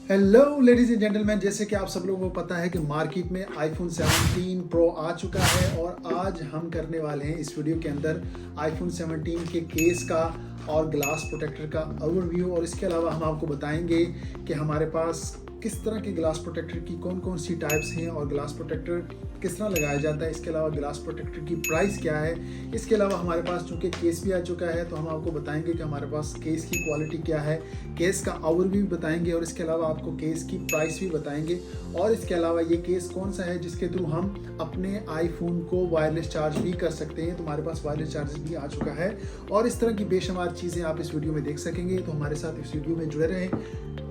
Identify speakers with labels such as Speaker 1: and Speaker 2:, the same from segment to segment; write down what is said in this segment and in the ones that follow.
Speaker 1: Hello ladies and gentleman, जैसे कि आप सब लोगों को पता है कि मार्केट में आईफोन 17 प्रो आ चुका है और आज हम करने वाले हैं इस वीडियो के अंदर आईफोन 17 के केस का और ग्लास प्रोटेक्टर का ओवरव्यू। और इसके अलावा हम आपको बताएंगे कि हमारे पास किस तरह के ग्लास प्रोटेक्टर की कौन कौन सी टाइप्स हैं और ग्लास प्रोटेक्टर किस तरह लगाया जाता है। इसके अलावा ग्लास प्रोटेक्टर की प्राइस क्या है। इसके अलावा हमारे पास चूंकि केस भी आ चुका है तो हम आपको बताएंगे कि हमारे पास केस की क्वालिटी क्या है, केस का ओवरव्यू बताएंगे और इसके अलावा आपको केस की प्राइस भी बताएंगे। और इसके अलावा ये केस कौन सा है जिसके थ्रू हम अपने आईफोन को वायरलेस चार्ज भी कर सकते हैं। तो हमारे पास वायरलेस चार्जेस भी आ चुका है और इस तरह की बेशुमार चीज़ें आप इस वीडियो में देख सकेंगे। तो हमारे साथ इस वीडियो में जुड़े रहें।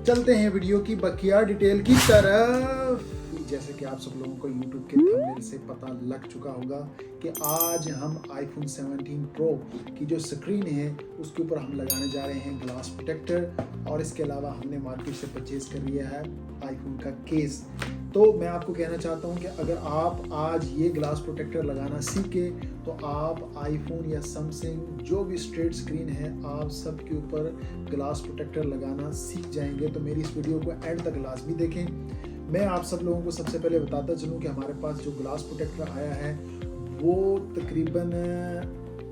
Speaker 1: चलते हैं वीडियो की बकिया डिटेल की तरफ। जैसे कि आप सब लोगों को YouTube के थंबनेल से पता लग चुका होगा कि आज हम आईफोन 17 प्रो की जो स्क्रीन है उसके ऊपर हम लगाने जा रहे हैं ग्लास प्रोटेक्टर और इसके अलावा हमने मार्केट से परचेज कर लिया है आईफोन का केस। तो मैं आपको कहना चाहता हूं कि अगर आप आज ये ग्लास प्रोटेक्टर लगाना सीखे तो आप आईफोन या सैमसंग जो भी स्ट्रेट स्क्रीन है आप सब के ऊपर ग्लास प्रोटेक्टर लगाना सीख जाएंगे। तो मेरी इस वीडियो को एंड तक लाजमी देखें। मैं आप सब लोगों को सबसे पहले बताता चलूं कि हमारे पास जो ग्लास प्रोटेक्टर आया है वो तकरीबन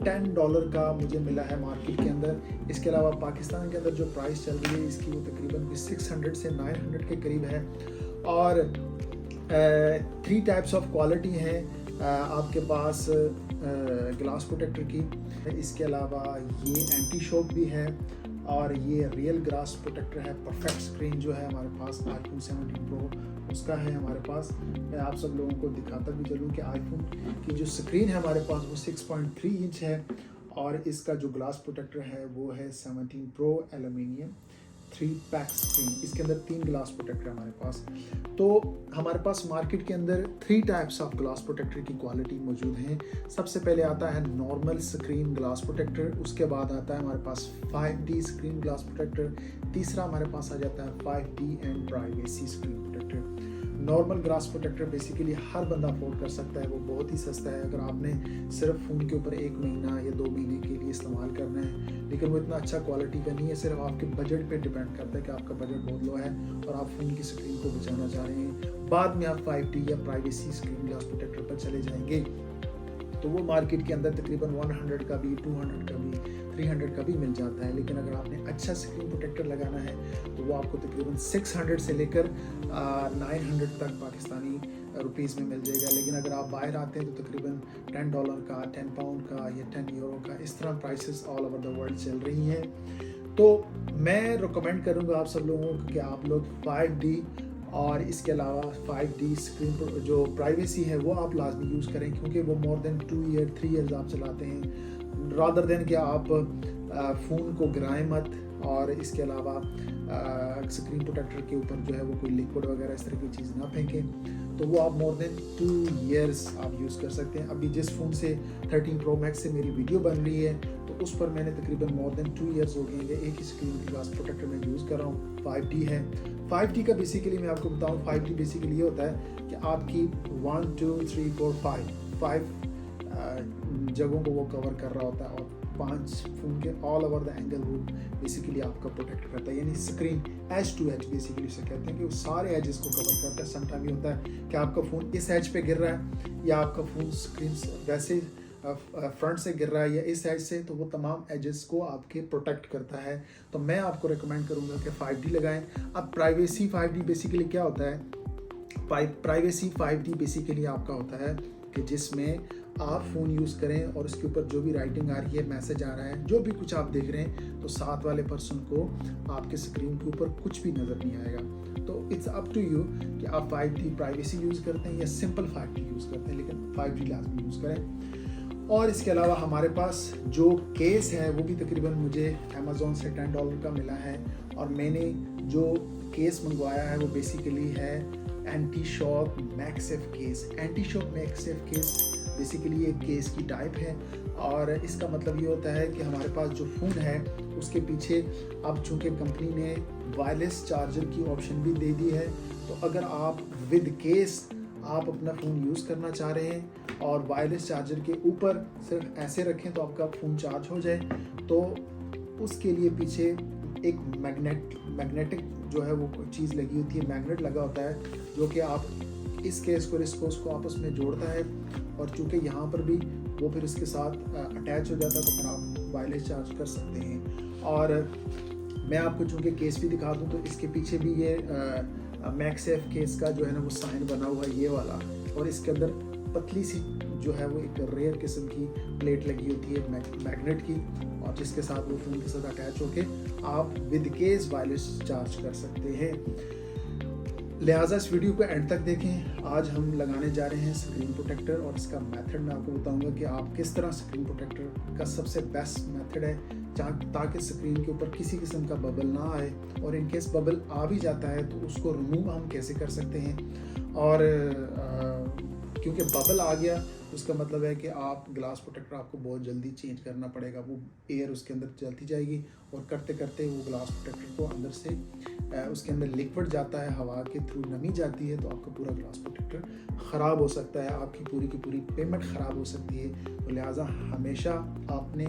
Speaker 1: $10 का मुझे मिला है मार्केट के अंदर। इसके अलावा पाकिस्तान के अंदर जो प्राइस चल रही है इसकी वो तकरीबन 600 से 900 के करीब है। और 3 टाइप्स ऑफ क्वालिटी हैं आपके पास ग्लास प्रोटेक्टर की। इसके अलावा ये एंटी शॉक भी है और ये रियल ग्लास प्रोटेक्टर है। परफेक्ट स्क्रीन जो है हमारे पास आईफोन 17 प्रो उसका है हमारे पास। मैं आप सब लोगों को दिखाता भी चलूँ कि आईफोन की जो स्क्रीन है हमारे पास वो 6.3 इंच है और इसका जो ग्लास प्रोटेक्टर है वो है 17 प्रो एल्यूमिनियम 3 पैक स्क्रीन। इसके अंदर 3 ग्लास प्रोटेक्टर हमारे पास। तो हमारे पास मार्केट के अंदर 3 टाइप्स ऑफ ग्लास प्रोटेक्टर की क्वालिटी मौजूद हैं। सबसे पहले आता है नॉर्मल स्क्रीन ग्लास प्रोटेक्टर, उसके बाद आता है हमारे पास 5D स्क्रीन ग्लास प्रोटेक्टर, तीसरा हमारे पास आ जाता है 5D and privacy screen protector. Normal glass protector basically हर बंदा अफोर्ड कर सकता है, वो बहुत ही सस्ता है। अगर आपने सिर्फ फ़ोन के ऊपर 1 महीना या 2 महीने के लिए इस्तेमाल करना है, लेकिन वो इतना अच्छा क्वालिटी का नहीं है, सिर्फ आपके बजट पे डिपेंड करता है कि आपका बजट बहुत लो है और आप फ़ोन की स्क्रीन को बचाना चाह रहे हैं। बाद में आप 5D या प्राइवेसी स्क्रीन ग्लास प्रोटेक्टर पर चले जाएंगे तो वो मार्केट के अंदर तकरीबन 100 का भी, 200 का भी, 300 का भी मिल जाता है। लेकिन अगर आपने अच्छा स्क्रीन प्रोटेक्टर लगाना है तो वो आपको तकरीबन 600 से लेकर 900 तक पाकिस्तानी रुपीज़ में मिल जाएगा। लेकिन अगर आप बाहर आते हैं तो तकरीबन $10 का, £10 का या €10 का, इस तरह prices all over the world चल रही हैं। तो मैं रिकमेंड करूँगा आप सब लोगों को कि आप लोग 5D और इसके अलावा 5D स्क्रीन जो प्राइवेसी है वो आप लाजमी यूज़ करें, क्योंकि वो मोर देन 2 ईयर 3 ईयर्स आप चलाते हैं। रादर देन कि आप फ़ोन को गिराएं मत और इसके अलावा स्क्रीन प्रोटेक्टर के ऊपर जो है वो कोई लिक्विड वगैरह इस तरह की चीज़ ना फेंकें, तो वो आप मोर देन 2 ईयर्स आप यूज़ कर सकते हैं। अभी जिस फ़ोन से 13 प्रो मैक्स से मेरी वीडियो बन रही है तो उस पर मैंने तकरीबन मोर देन 2 ईयर्स हो गए हैं। एक ही स्क्रीन ग्लास प्रोटेक्टर मैं यूज़ कर रहा हूँ, 5D है। 5D का बेसिकली मैं आपको बताऊँ, 5D बेसिकली ये होता है कि आपकी 1 2 3 4 5 जगहों को वो कवर कर रहा होता है और 5 फ़ोन के ऑल ओवर द एंगल वो बेसिकली आपका प्रोटेक्ट करता है। यानी screen edge to edge basically उसे कहते हैं कि वो सारे एजेस को कवर करता है। समटाइम ये होता है कि आपका फ़ोन इस एज पे गिर रहा है या आपका फ़ोन स्क्रीन वैसे फ्रंट से गिर रहा है या इस एज से, तो वो तमाम एजेस को आपके प्रोटेक्ट करता है। तो मैं आपको रिकमेंड करूँगा कि 5D लगाएं। अब प्राइवेसी 5D बेसिकली क्या होता है? प्राइवेसी 5D बेसिकली आपका होता है कि जिसमें आप फ़ोन यूज़ करें और उसके ऊपर जो भी राइटिंग आ रही है, मैसेज आ रहा है, जो भी कुछ आप देख रहे हैं, तो साथ वाले पर्सन को आपके स्क्रीन के ऊपर कुछ भी नज़र नहीं आएगा। तो इट्स अप टू यू कि आप 5D प्राइवेसी यूज़ करते हैं या सिंपल 5D यूज़ करते हैं, लेकिन 5D लाजमी यूज़ करें। और इसके अलावा हमारे पास जो केस है वो भी तकरीबन मुझे अमेज़ॉन से $10 का मिला है और मैंने जो केस मंगवाया है वो बेसिकली है anti shock MagSafe case. Anti shock MagSafe case basically एक केस की टाइप है और इसका मतलब ये होता है कि हमारे पास जो फ़ोन है उसके पीछे अब चूँकि कंपनी ने वायरलेस चार्जर की ऑप्शन भी दे दी है, तो अगर आप विद केस आप अपना फ़ोन यूज़ करना चाह रहे हैं और वायरलेस चार्जर के ऊपर सिर्फ ऐसे रखें तो आपका फ़ोन चार्ज हो जाए, तो उसके लिए पीछे एक मैग्नेटिक जो है वो चीज़ लगी होती है, मैग्नेट लगा होता है, जो कि आप इस केस को रिस्कोस को आपस में जोड़ता है, और चूँकि यहाँ पर भी वो फिर इसके साथ अटैच हो जाता है, तो फिर आप वायरलेस चार्ज कर सकते हैं। और मैं आपको चूँकि केस भी दिखा दूँ, तो इसके पीछे भी ये मैक्सेफ केस का जो है ना वो साइन बना हुआ है, ये वाला, और इसके अंदर पतली सी जो है वो एक रेयर किस्म की प्लेट लगी होती है मैग्नेट की, और जिसके साथ वो फ़ोन के साथ अटैच होके आप विद केस वायरलेस चार्ज कर सकते हैं। लिहाजा इस वीडियो को एंड तक देखें। आज हम लगाने जा रहे हैं स्क्रीन प्रोटेक्टर, और इसका मेथड मैं आपको बताऊंगा कि आप किस तरह स्क्रीन प्रोटेक्टर का सबसे बेस्ट मेथड है, ताकि स्क्रीन के ऊपर किसी किस्म का बबल ना आए, और इन केस बबल आ भी जाता है तो उसको रिमूव हम कैसे कर सकते हैं। और क्योंकि बबल आ गया उसका मतलब है कि आप ग्लास प्रोटेक्टर आपको बहुत जल्दी चेंज करना पड़ेगा, वो एयर उसके अंदर चलती जाएगी, और करते करते वो ग्लास प्रोटेक्टर को अंदर से उसके अंदर लिक्विड जाता है, हवा के थ्रू नमी जाती है, तो आपका पूरा ग्लास प्रोटेक्टर ख़राब हो सकता है, आपकी पूरी की पूरी पेमेंट ख़राब हो सकती है। तो लिहाजा हमेशा आपने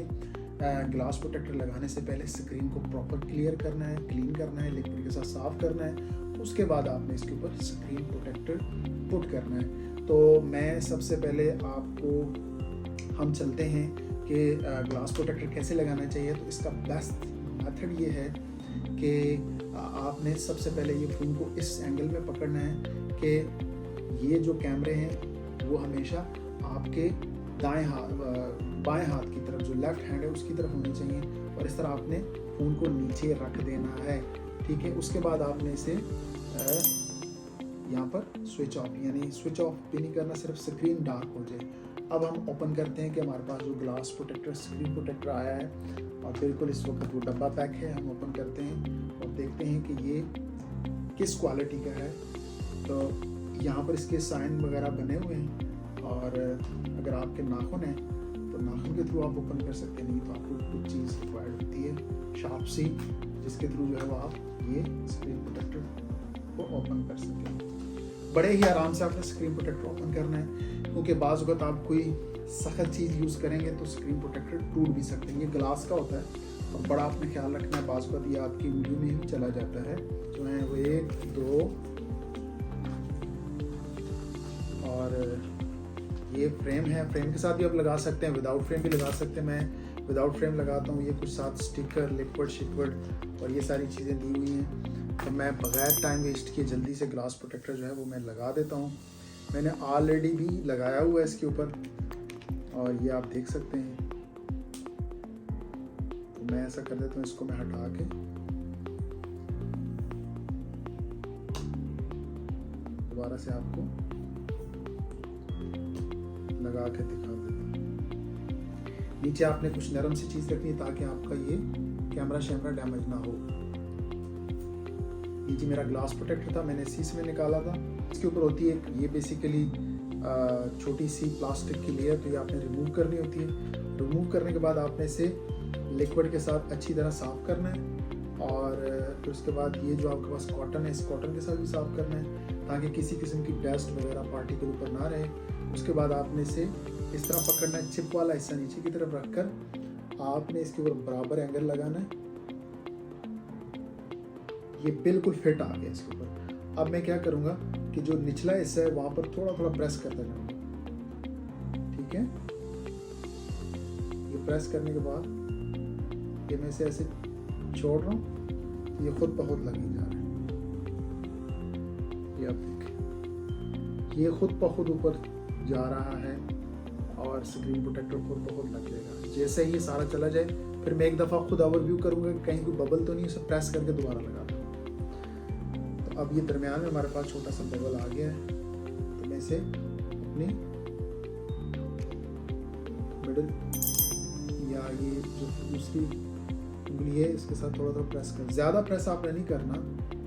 Speaker 1: ग्लास प्रोटेक्टर लगाने से पहले स्क्रीन को प्रॉपर क्लियर करना है, क्लीन करना है, लिक्विड के साथ साफ़ करना है, उसके बाद आपने इसके ऊपर स्क्रीन प्रोटेक्टर पुट करना है। तो मैं सबसे पहले आपको हम चलते हैं कि ग्लास प्रोटेक्टर कैसे लगाना चाहिए। तो इसका बेस्ट मेथड ये है कि आपने सबसे पहले ये फ़ोन को इस एंगल में पकड़ना है कि ये जो कैमरे हैं वो हमेशा आपके बाएं हाथ की तरफ, जो लेफ्ट हैंड है उसकी तरफ होने चाहिए, और इस तरह आपने फ़ोन को नीचे रख देना है, ठीक है। उसके बाद आपने इसे यहाँ पर स्विच ऑफ, यानी स्विच ऑफ भी नहीं करना, सिर्फ स्क्रीन डार्क हो जाए। अब हम ओपन करते हैं कि हमारे पास जो ग्लास प्रोटेक्टर स्क्रीन प्रोटेक्टर आया है, और बिल्कुल इस वक्त वो डब्बा पैक है। हम ओपन करते हैं और देखते हैं कि ये किस क्वालिटी का है। तो यहाँ पर इसके साइन वगैरह बने हुए हैं, और अगर आपके नाखून हैं तो नाखून के थ्रू आप ओपन कर सकते हैं, नहीं तो आपको कुछ चीज़ रिक्वायर्ड होती है शार्प सी, जिसके थ्रू जो है वो आप ये स्क्रीन प्रोटेक्टर को ओपन कर सकें। बड़े ही आराम से आपने स्क्रीन प्रोटेक्टर ओपन करना है, क्योंकि बाज़ वक़्त आप कोई सख्त चीज़ यूज़ करेंगे तो स्क्रीन प्रोटेक्टर टूट भी सकते हैं। ये ग्लास का होता है, और बड़ा आपने ख्याल रखना है, बाज़ वक़्त ये आपकी वीडियो में ही चला जाता है। जो है वो 1 2, और ये फ्रेम है, फ्रेम के साथ भी आप लगा सकते हैं, विदाउट फ्रेम भी लगा सकते हैं। मैं विदाउट फ्रेम लगाता हूँ। ये कुछ साथ स्टिकर, लिक्विड शिक्विड और ये सारी चीज़ें दी हुई हैं। तो मैं बग़ैर टाइम वेस्ट किए जल्दी से ग्लास प्रोटेक्टर जो है वो मैं लगा देता हूँ। मैंने ऑलरेडी भी लगाया हुआ है इसके ऊपर, और ये आप देख सकते हैं। तो मैं ऐसा कर देता हूँ, इसको मैं हटा के दोबारा से आपको लगा के दिखा देता हूँ। नीचे आपने कुछ नरम सी चीज़ रखनी है ताकि आपका ये कैमरा शैमरा डैमेज ना हो। ये जी मेरा ग्लास प्रोटेक्टर था, मैंने इसी से निकाला था। इसके ऊपर होती है ये बेसिकली छोटी सी प्लास्टिक की लेयर, तो ये आपने रिमूव करनी होती है। रिमूव करने के बाद आपने इसे लिक्विड के साथ अच्छी तरह साफ़ करना है, और फिर उसके बाद ये जो आपके पास कॉटन है, इस कॉटन के साथ भी साफ़ करना है, ताकि किसी किस्म की डस्ट वगैरह पार्टिकल ऊपर ना रहे। उसके बाद आपने इसे इस तरह पकड़ना है, चिप वाला हिस्सा नीचे की तरफ रखकर आपने इसके ऊपर बराबर एंगल लगाना है। ये बिल्कुल फिट आ गया इसके ऊपर। अब मैं क्या करूँगा कि जो निचला हिस्सा है वहाँ पर थोड़ा थोड़ा प्रेस करता जाऊँगा, ठीक है। ये प्रेस करने के बाद ये मैं इसे ऐसे छोड़ रहा हूँ, ये खुद ब खुद लगी जा रहा है। ये आप देखें, ये खुद ब खुद ऊपर जा रहा है, और स्क्रीन प्रोटेक्टर खुद ब खुद लग जाएगा। जैसे ही ये सारा चला जाए, फिर मैं एक दफ़ा खुद ओवरव्यू करूँगा कि कहीं कोई बबल तो नहीं, उसे प्रेस करके दोबारा लगा दूँ। तो अब ये दरमियान में हमारे पास छोटा सा बबल आ गया है, तो मैं इसे अपनी मिडिल या ये जो दूसरी उंगली है इसके साथ थोड़ा थोड़ा प्रेस कर। ज़्यादा प्रेस आपने नहीं करना,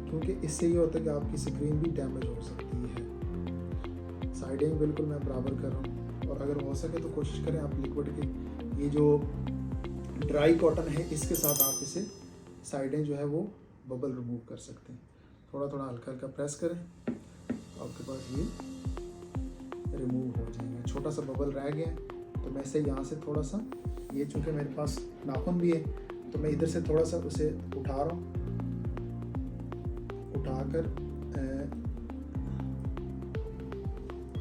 Speaker 1: क्योंकि इससे ये होता है कि आपकी स्क्रीन भी डैमेज हो सकती है। साइडिंग बिल्कुल मैं बराबर कर रहा हूँ, और अगर हो सके तो कोशिश करें आप लिक्विड के ये जो ड्राई कॉटन है इसके साथ आप इसे साइडें जो है वो बबल रिमूव कर सकते हैं। थोड़ा थोड़ा हल्का हल्का प्रेस करें, आपके पास ये रिमूव हो जाएगा। छोटा सा बबल रह गया, तो मैं इसे यहाँ से थोड़ा सा, ये चूँकि मेरे पास नाखून भी है तो मैं इधर से थोड़ा सा उसे उठा रहा हूँ, उठाकर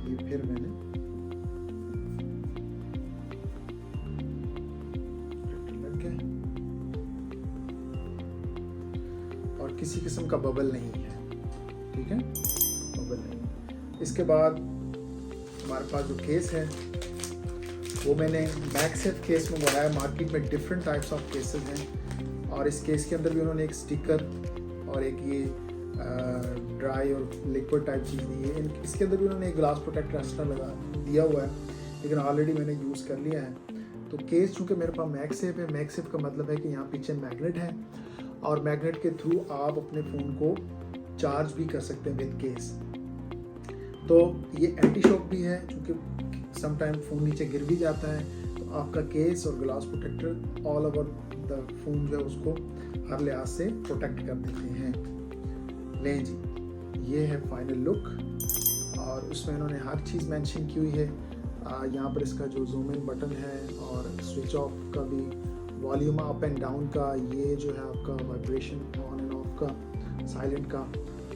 Speaker 1: ये फिर मैंने लग गया और किसी किस्म का बबल नहीं है, ठीक है, बबल नहीं। इसके बाद हमारे पास जो केस है वो मैंने मैगसेफ केस मंगवाया है। मार्केट में डिफरेंट टाइप्स ऑफ केसेस हैं और इस केस के अंदर भी उन्होंने एक स्टिकर और एक ये ड्राई और लिक्विड टाइप चीज़ दी है। इसके अंदर भी उन्होंने एक ग्लास प्रोटेक्टर एक्स्ट्रा लगा दिया हुआ है, लेकिन ऑलरेडी मैंने यूज़ कर लिया है। तो केस चूँकि मेरे पास मैगसेफ है, मैगसेफ का मतलब है कि यहाँ पीछे मैग्नेट है और मैग्नेट के थ्रू आप अपने फ़ोन को चार्ज भी कर सकते हैं विद केस। तो ये एंटी शॉक भी है, चूँकि समटाइम फ़ोन नीचे गिर भी जाता है तो आपका केस और glass protector all over the phone जो है उसको हर लिहाज से प्रोटेक्ट कर देते हैं। लें जी, ये है फाइनल लुक और उसमें इन्होंने हर चीज़ मेंशन की हुई है। यहाँ पर इसका जो जूम इन बटन है और स्विच ऑफ का भी, वॉल्यूम अप एंड डाउन का, ये जो है आपका वाइब्रेशन ऑन एंड ऑफ का, साइलेंट का,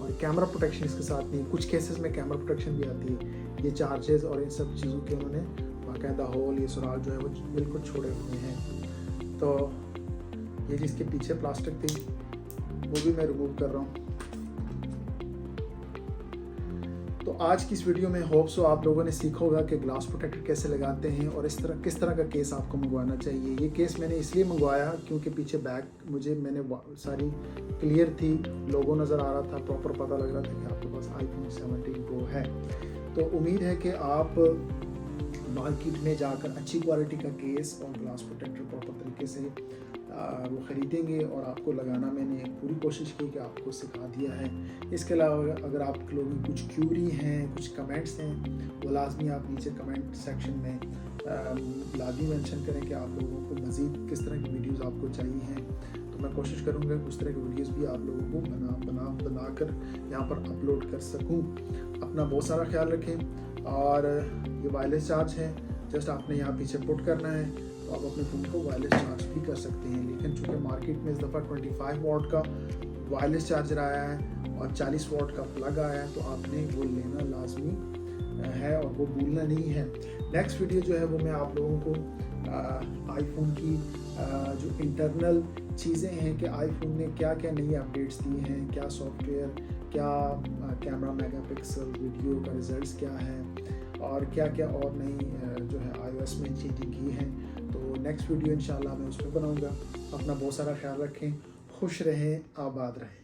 Speaker 1: और कैमरा प्रोटेक्शन इसके साथ नहीं। कुछ केसेस में कैमरा प्रोटेक्शन भी आती है। ये चार्जेस और इन सब चीज़ों के उन्होंने बाकायदा होल, ये सुराग जो है वो बिल्कुल छोड़े हुए हैं। तो ये जिसके पीछे प्लास्टिक थी वो भी मैं रिमूव कर रहा हूँ। तो आज की इस वीडियो में होप सो आप लोगों ने सीखा होगा कि ग्लास प्रोटेक्टर कैसे लगाते हैं और किस तरह का केस आपको मंगवाना चाहिए। ये केस मैंने इसलिए मंगवाया क्योंकि पीछे बैक मैंने सारी क्लियर थी, लोगो नज़र आ रहा था, प्रॉपर पता लग रहा था कि आपके पास iPhone 17 Pro है। तो उम्मीद है कि आप मार्केट में जाकर अच्छी क्वालिटी का केस और ग्लास प्रोटेक्टर प्रॉपर तरीके से वो ख़रीदेंगे और आपको लगाना मैंने पूरी कोशिश की कि आपको सिखा दिया है। इसके अलावा अगर आप लोगों की कुछ क्यूरी हैं, कुछ कमेंट्स हैं, वो लाजमी आप नीचे कमेंट सेक्शन में लाजमी मेंशन करें कि आप लोगों को मज़ीद किस तरह की वीडियोस आपको चाहिए हैं। तो मैं कोशिश करूँगा कि उस तरह की वीडियोस भी आप लोगों को बना कर यहाँ पर अपलोड कर सकूँ। अपना बहुत सारा ख्याल रखें और ये वायरलेस चार्ज है, जस्ट आपने यहाँ पीछे पुट करना है तो आप अपने फ़ोन को वायरलेस चार्ज भी कर सकते हैं। लेकिन चूँकि मार्केट में इस दफ़ा 25 वॉट का वायरलेस चार्जर आया है और 40 वॉट का प्लग आया है, तो आपने वो लेना लाजमी है और वो भूलना नहीं है। नेक्स्ट वीडियो जो है वो मैं आप लोगों को आईफोन की जो इंटरनल चीज़ें हैं कि आईफोन ने क्या क्या नई अपडेट्स दी हैं, क्या सॉफ्टवेयर, क्या कैमरा मेगापिक्सल, वीडियो का रिजल्ट्स क्या है और क्या क्या और नई जो है iOS में चेंजिंग की है। तो नेक्स्ट वीडियो इंशाल्लाह मैं उस पर बनाऊँगा। अपना बहुत सारा ख्याल रखें, खुश रहें, आबाद रहें।